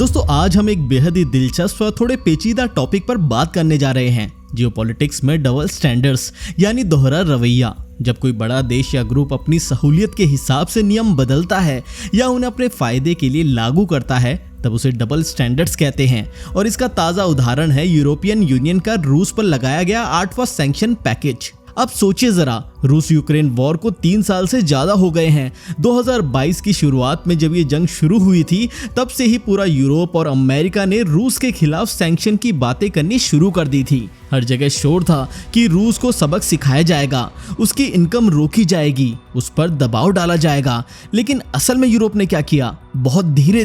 दोस्तों आज हम एक बेहद ही दिलचस्प और थोड़े पेचीदा टॉपिक पर बात करने जा रहे हैं। जियोपॉलिटिक्स में डबल स्टैंडर्ड्स यानी दोहरा रवैया। जब कोई बड़ा देश या ग्रुप अपनी सहूलियत के हिसाब से नियम बदलता है या उन्हें अपने फायदे के लिए लागू करता है तब उसे डबल स्टैंडर्ड्स कहते हैं। और इसका ताज़ा उदाहरण है यूरोपियन यूनियन का रूस पर लगाया गया 8वां सैंक्शन पैकेज। अब सोचिए जरा, रूस यूक्रेन वॉर को 3 साल से ज्यादा हो गए हैं। 2022 की शुरुआत में जब ये जंग शुरू हुई थी तब से ही पूरा यूरोप और अमेरिका ने रूस के खिलाफ सैंक्शन की बातें करनी शुरू कर दी थी। हर जगह शोर था कि रूस को सबक सिखाया जाएगा, उसकी इनकम रोकी जाएगी, उस पर दबाव डाला जाएगा। लेकिन असल में यूरोप ने क्या किया? बहुत धीरे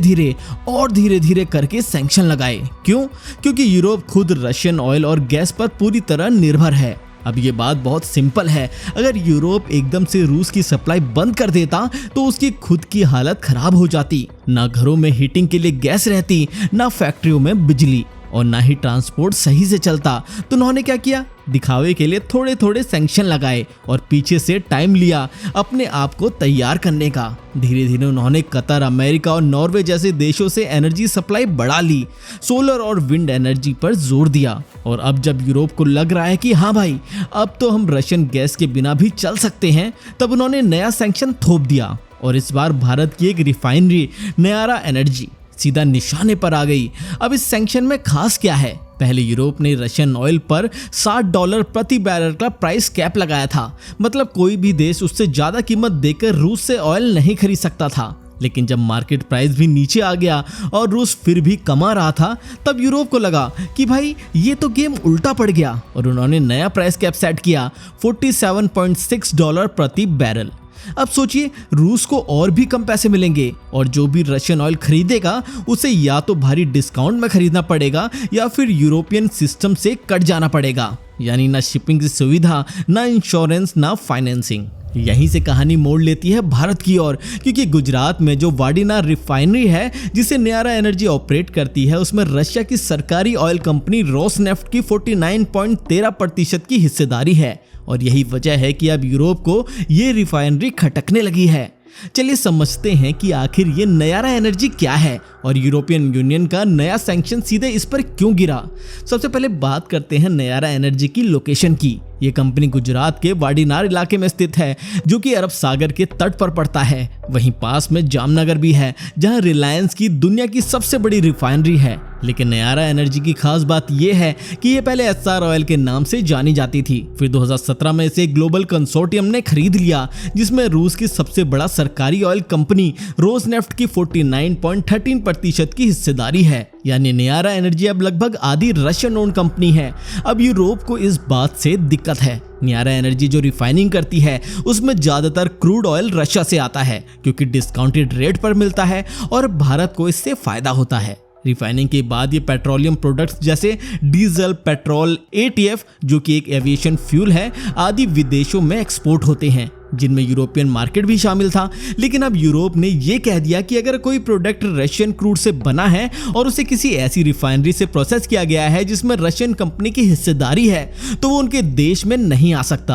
धीरे करके सैंक्शन लगाए। क्यों? क्योंकि यूरोप खुद रशियन ऑयल और गैस पर पूरी तरह निर्भर है। अब ये बात बहुत सिंपल है, अगर यूरोप एकदम से रूस की सप्लाई बंद कर देता तो उसकी खुद की हालत खराब हो जाती। ना घरों में हीटिंग के लिए गैस रहती, ना फैक्ट्रियों में बिजली, और ना ही ट्रांसपोर्ट सही से चलता। तो उन्होंने क्या किया? दिखावे के लिए थोड़े थोड़े सैंक्शन लगाए और पीछे से टाइम लिया अपने आप को तैयार करने का। धीरे धीरे उन्होंने कतर, अमेरिका और नॉर्वे जैसे देशों से एनर्जी सप्लाई बढ़ा ली, सोलर और विंड एनर्जी पर जोर दिया। और अब जब यूरोप को लग रहा है कि हाँ भाई अब तो हम रशियन गैस के बिना भी चल सकते हैं, तब उन्होंने नया सैंक्शन थोप दिया। और इस बार भारत की एक रिफाइनरी न्यारा एनर्जी सीधा निशाने पर आ गई। अब इस सैंक्शन में खास क्या है? पहले यूरोप ने रशियन ऑयल पर $60 प्रति बैरल का प्राइस कैप लगाया था। मतलब कोई भी देश उससे ज्यादा कीमत देकर रूस से ऑयल नहीं खरीद सकता था। लेकिन जब मार्केट प्राइस भी नीचे आ गया और रूस फिर भी कमा रहा था, तब यूरोप को लगा कि भाई ये तो गेम उल्टा पड़ गया और उन्होंने नया प्राइस कैप सेट किया $47.6 प्रति बैरल। अब सोचिए, रूस को और भी कम पैसे मिलेंगे और जो भी रशियन ऑयल खरीदेगा उसे या तो भारी डिस्काउंट में खरीदना पड़ेगा या फिर यूरोपियन सिस्टम से कट जाना पड़ेगा। यानी ना शिपिंग की सुविधा, ना इंश्योरेंस, ना फाइनेंसिंग। यहीं से कहानी मोड़ लेती है भारत की ओर, क्योंकि गुजरात में जो वाडिनार रिफाइनरी है जिसे न्यारा एनर्जी ऑपरेट करती है, उसमें रशिया की सरकारी ऑयल कंपनी रोसनेफ्ट की 49.13% की हिस्सेदारी है। और यही वजह है कि अब यूरोप को ये रिफाइनरी खटकने लगी है। चलिए समझते हैं कि आखिर ये न्यारा एनर्जी क्या है और यूरोपियन यूनियन का नया सैंक्शन सीधे इस पर क्यों गिरा। सबसे पहले बात करते हैं न्यारा एनर्जी की लोकेशन की। ये कंपनी गुजरात के वाडिनार इलाके में स्थित है, जो कि अरब सागर के तट पर पड़ता है। वहीं पास में जामनगर भी है, जहां रिलायंस की दुनिया की सबसे बड़ी रिफाइनरी है। लेकिन न्यारा एनर्जी की खास बात यह है कि ये पहले एसआर ऑयल के नाम से जानी जाती थी। फिर 2017 में इसे ग्लोबल कंसोर्टियम ने खरीद लिया, जिसमें रूस की सबसे बड़ा सरकारी ऑयल कंपनी रोसनेफ्ट की 49.13% की हिस्सेदारी है। यानी न्यारा एनर्जी अब लगभग आधी रशियन ओन कंपनी है। अब यूरोप को इस बात से दिक्कत है। न्यारा एनर्जी जो रिफाइनिंग करती है उसमें ज्यादातर क्रूड ऑयल रशिया से आता है, क्योंकि डिस्काउंटेड रेट पर मिलता है और भारत को इससे फायदा होता है। रिफाइनिंग के बाद ये पेट्रोलियम प्रोडक्ट्स जैसे डीजल, पेट्रोल, एटीएफ जो कि एक एविएशन फ्यूल है, आदि विदेशों में एक्सपोर्ट होते हैं, जिनमें यूरोपियन मार्केट भी शामिल था। लेकिन अब यूरोप ने ये कह दिया कि अगर कोई प्रोडक्ट रशियन क्रूड से बना है और उसे किसी ऐसी रिफाइनरी से प्रोसेस किया गया है जिसमें रशियन कंपनी की हिस्सेदारी है, तो वो उनके देश में नहीं आ सकता।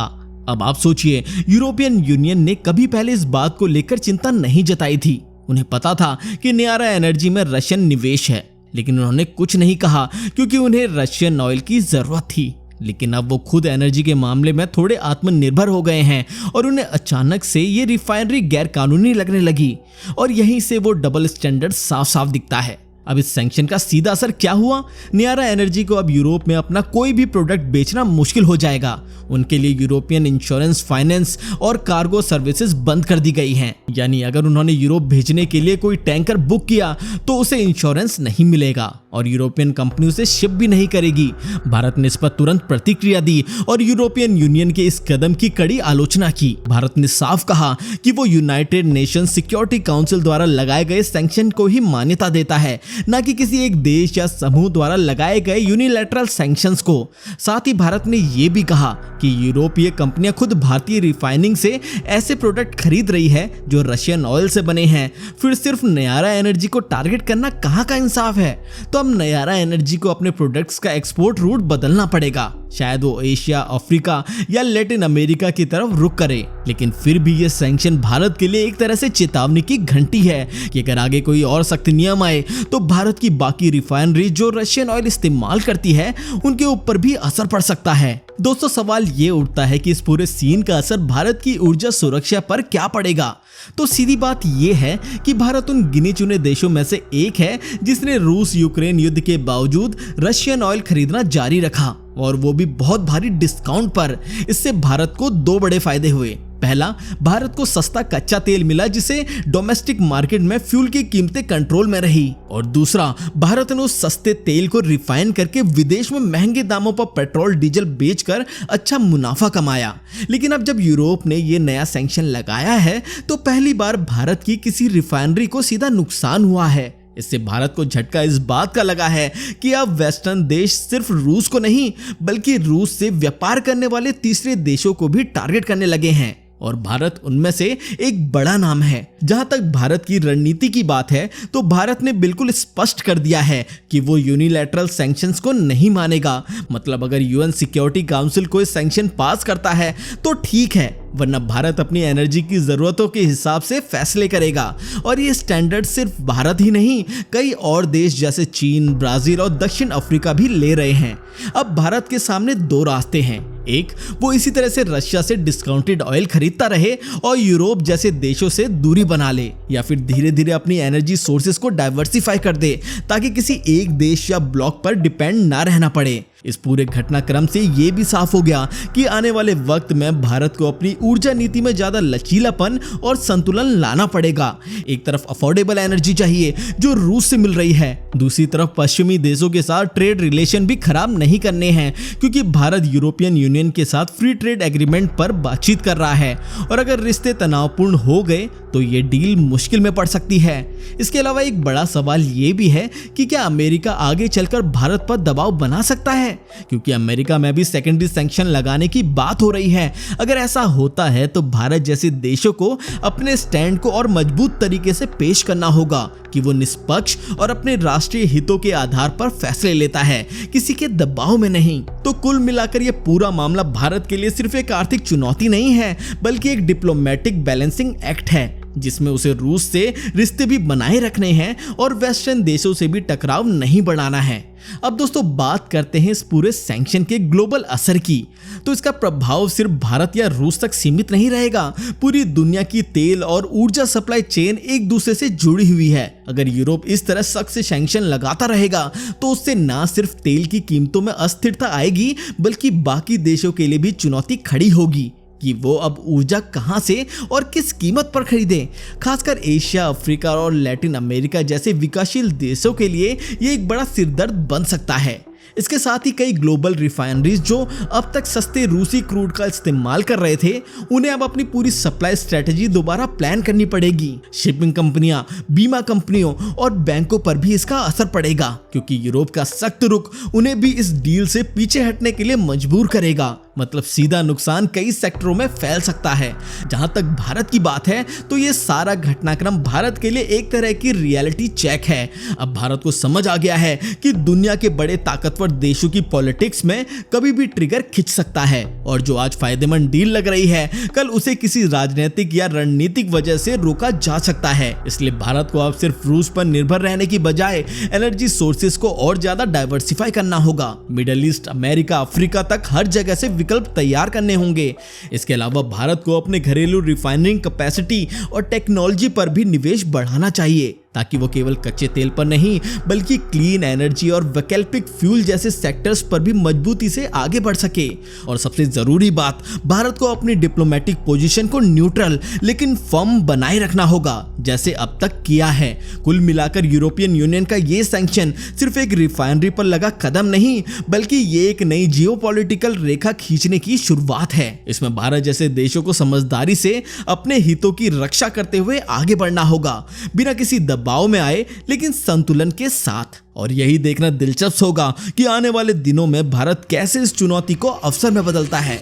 अब आप सोचिए, यूरोपियन यूनियन ने कभी पहले इस बात को लेकर चिंता नहीं जताई थी। उन्हें पता था कि न्यारा एनर्जी में रशियन निवेश है, लेकिन उन्होंने कुछ नहीं कहा क्योंकि उन्हें रशियन ऑयल की जरूरत थी। लेकिन अब वो खुद एनर्जी के मामले में थोड़े आत्मनिर्भर हो गए हैं और उन्हें अचानक से ये रिफाइनरी गैर कानूनी लगने लगी। और यहीं से वो डबल स्टैंडर्ड साफ साफ दिखता है। अब इस सैंक्शन का सीधा असर क्या हुआ? न्यारा एनर्जी को अब यूरोप में अपना कोई भी प्रोडक्ट बेचना मुश्किल हो जाएगा। उनके लिए यूरोपियन इंश्योरेंस, फाइनेंस और कार्गो सर्विसेज बंद कर दी गई हैं। यानी अगर उन्होंने यूरोप भेजने के लिए कोई टैंकर बुक किया तो उसे इंश्योरेंस नहीं मिलेगा और यूरोपियन कंपनी उसे शिप भी नहीं करेगी। भारत ने इस पर तुरंत प्रतिक्रिया दी और यूरोपियन यूनियन के इस कदम की कड़ी आलोचना की। भारत ने साफ कहा कि वो यूनाइटेड नेशन सिक्योरिटी काउंसिल द्वारा लगाए गए सैंक्शन को ही मान्यता देता है, न कि किसी एक देश या समूह द्वारा लगाए गए यूनिलैटरल सैंक्शंस को। साथ ही भारत ने यह भी कहा कि यूरोपीय कंपनियां खुद भारतीय रिफाइनिंग से ऐसे प्रोडक्ट खरीद रही है जो रशियन ऑयल से बने हैं। फिर सिर्फ न्यारा एनर्जी को टारगेट करना कहां का इंसाफ है? तो अब न्यारा एनर्जी को अपने प्रोडक्ट्स का एक्सपोर्ट रूट बदलना पड़ेगा। शायद वो एशिया, अफ्रीका या लैटिन अमेरिका की तरफ रुख करे। लेकिन फिर भी ये सैंक्शन भारत के लिए एक तरह से चेतावनी की घंटी है कि अगर आगे कोई और सख्त नियम आए तो भारत की बाकी रिफाइनरी जो रशियन ऑयल इस्तेमाल करती है उनके ऊपर भी असर पड़ सकता है। दोस्तों, सवाल ये उठता है कि इस पूरे सीन का असर भारत की ऊर्जा सुरक्षा पर क्या पड़ेगा। तो सीधी बात यह है कि भारत उन गिने चुने देशों में से एक है जिसने रूस यूक्रेन युद्ध के बावजूद रशियन ऑयल खरीदना जारी रखा, और वो भी बहुत भारी डिस्काउंट पर। इससे भारत को दो बड़े फायदे हुए। पहला, भारत को सस्ता कच्चा तेल मिला जिससे डोमेस्टिक मार्केट में फ्यूल की कीमतें कंट्रोल में रही, और दूसरा, भारत ने उस सस्ते तेल को रिफाइन करके विदेश में महंगे दामों पर पेट्रोल डीजल बेचकर अच्छा मुनाफा कमाया। लेकिन अब जब यूरोप ने ये नया सैंक्शन लगाया है तो पहली बार भारत की किसी रिफाइनरी को सीधा नुकसान हुआ है। इससे भारत को झटका इस बात का लगा है कि अब वेस्टर्न देश सिर्फ रूस को नहीं बल्कि रूस से व्यापार करने वाले तीसरे देशों को भी टारगेट करने लगे हैं, और भारत उनमें से एक बड़ा नाम है। जहां तक भारत की रणनीति की बात है तो भारत ने बिल्कुल स्पष्ट कर दिया है कि वो यूनिलैटरल सैंक्शंस को नहीं मानेगा। मतलब अगर यूएन सिक्योरिटी काउंसिल कोई सैंक्शन पास करता है तो ठीक है, वरना भारत अपनी एनर्जी की जरूरतों के हिसाब से फैसले करेगा। और ये स्टैंडर्ड सिर्फ भारत ही नहीं, कई और देश जैसे चीन, ब्राजील और दक्षिण अफ्रीका भी ले रहे हैं। अब भारत के सामने दो रास्ते हैं। एक, वो इसी तरह से रशिया से डिस्काउंटेड ऑयल खरीदता रहे और यूरोप जैसे देशों से दूरी बना ले, या फिर धीरे धीरे अपनी एनर्जी सोर्सेस को डाइवर्सिफाई कर दे ताकि किसी एक देश या ब्लॉक पर डिपेंड ना रहना पड़े। इस पूरे घटनाक्रम से ये भी साफ हो गया कि आने वाले वक्त में भारत को अपनी ऊर्जा नीति में ज्यादा लचीलापन और संतुलन लाना पड़ेगा। एक तरफ अफोर्डेबल एनर्जी चाहिए जो रूस से मिल रही है, दूसरी तरफ पश्चिमी देशों के साथ ट्रेड रिलेशन भी खराब नहीं करने हैं, क्योंकि भारत यूरोपियन यूनियन के साथ फ्री ट्रेड एग्रीमेंट पर बातचीत कर रहा है, और अगर रिश्ते तनावपूर्ण हो गए तो ये डील मुश्किल में पड़ सकती है। इसके अलावा एक बड़ा सवाल ये भी है कि क्या अमेरिका आगे चलकर भारत पर दबाव बना सकता है, क्योंकि अमेरिका में भी सेकेंडरी सैंक्शन लगाने की बात हो रही है। अगर ऐसा होता है तो भारत जैसे देशों को अपने स्टैंड को और मजबूत तरीके से पेश करना होगा कि वो निष्पक्ष और अपने राष्ट्रीय हितों के आधार पर फैसले लेता है, किसी के दबाव में नहीं। तो कुल मिलाकर ये पूरा मामला भारत के लिए सिर्फ एक आर्थिक चुनौती नहीं है बल्कि एक डिप्लोमेटिक बैलेंसिंग एक्ट है, जिसमें उसे रूस से रिश्ते भी बनाए रखने हैं और वेस्टर्न देशों से भी टकराव नहीं बढ़ाना है। अब दोस्तों, बात करते हैं इस पूरे सैंक्शन के ग्लोबल असर की। तो इसका प्रभाव सिर्फ भारत या रूस तक सीमित नहीं रहेगा। पूरी दुनिया की तेल और ऊर्जा सप्लाई चेन एक दूसरे से जुड़ी हुई है। अगर यूरोप इस तरह सख्त से सैंक्शन लगाता रहेगा तो उससे ना सिर्फ तेल की कीमतों में अस्थिरता आएगी बल्कि बाकी देशों के लिए भी चुनौती खड़ी होगी कि वो अब ऊर्जा कहां से और किस कीमत पर खरीदें। खासकर एशिया, अफ्रीका और लैटिन अमेरिका जैसे विकासशील देशों के लिए ये एक बड़ा सिरदर्द बन सकता है। इसके साथ ही कई ग्लोबल रिफाइनरीज जो अब तक सस्ते रूसी क्रूड का इस्तेमाल कर रहे थे, उन्हें अब अपनी पूरी सप्लाई स्ट्रेटेजी दोबारा प्लान करनी पड़ेगी। शिपिंग कंपनियां, बीमा कंपनियों और बैंकों पर भी इसका असर पड़ेगा, क्योंकि यूरोप का सख्त रुख उन्हें भी इस डील से पीछे हटने के लिए मजबूर करेगा। मतलब सीधा नुकसान कई सेक्टरों में फैल सकता है। जहां तक भारत की बात है तो ये सारा घटनाक्रम भारत के लिए एक तरह की रियलिटी चेक है। अब भारत को समझ आ गया है कि दुनिया के बड़े ताकतवर देशों की पॉलिटिक्स में कभी भी ट्रिगर खिंच सकता है, और जो आज फायदेमंद डील लग रही है कल उसे किसी राजनीतिक या रणनीतिक वजह से रोका जा सकता है। इसलिए भारत को अब सिर्फ रूस पर निर्भर रहने की बजाय एनर्जी सोर्सेस को और ज्यादा डाइवर्सिफाई करना होगा। मिडिल ईस्ट, अमेरिका, अफ्रीका तक हर जगह से विकल्प तैयार करने होंगे। इसके अलावा भारत को अपने घरेलू रिफाइनिंग कैपेसिटी और टेक्नोलॉजी पर भी निवेश बढ़ाना चाहिए, ताकि वो केवल कच्चे तेल पर नहीं बल्कि क्लीन एनर्जी और वैकल्पिक फ्यूल जैसे सेक्टर्स पर भी मजबूती से आगे बढ़ सके। और सबसे जरूरी बात, भारत को अपनी डिप्लोमेटिक पोजीशन को न्यूट्रल लेकिन फर्म बनाए रखना होगा, जैसे अब तक किया है। कुल मिलाकर यूरोपियन यूनियन का ये सैंक्शन सिर्फ एक रिफाइनरी पर लगा कदम नहीं बल्कि ये एक नई जियोपॉलिटिकल रेखा खींचने की शुरुआत है। इसमें भारत जैसे देशों को समझदारी से अपने हितों की रक्षा करते हुए आगे बढ़ना होगा, बिना किसी दबाव में आए लेकिन संतुलन के साथ। और यही देखना दिलचस्प होगा कि आने वाले दिनों में भारत कैसे इस चुनौती को अवसर में बदलता है।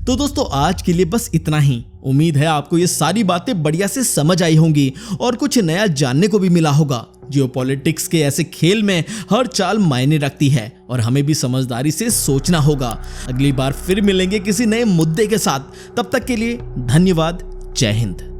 तो दोस्तों, आज के लिए बस इतना ही। उम्मीद है आपको ये सारी बातें बढ़िया से समझ आई होंगी और कुछ नया जानने को भी मिला होगा। जियोपॉलिटिक्स के ऐसे खेल में हर चाल मायने रखती है और हमें भी समझदारी से सोचना होगा। अगली बार फिर मिलेंगे किसी नए मुद्दे के साथ, तब तक के लिए धन्यवाद। जय हिंद।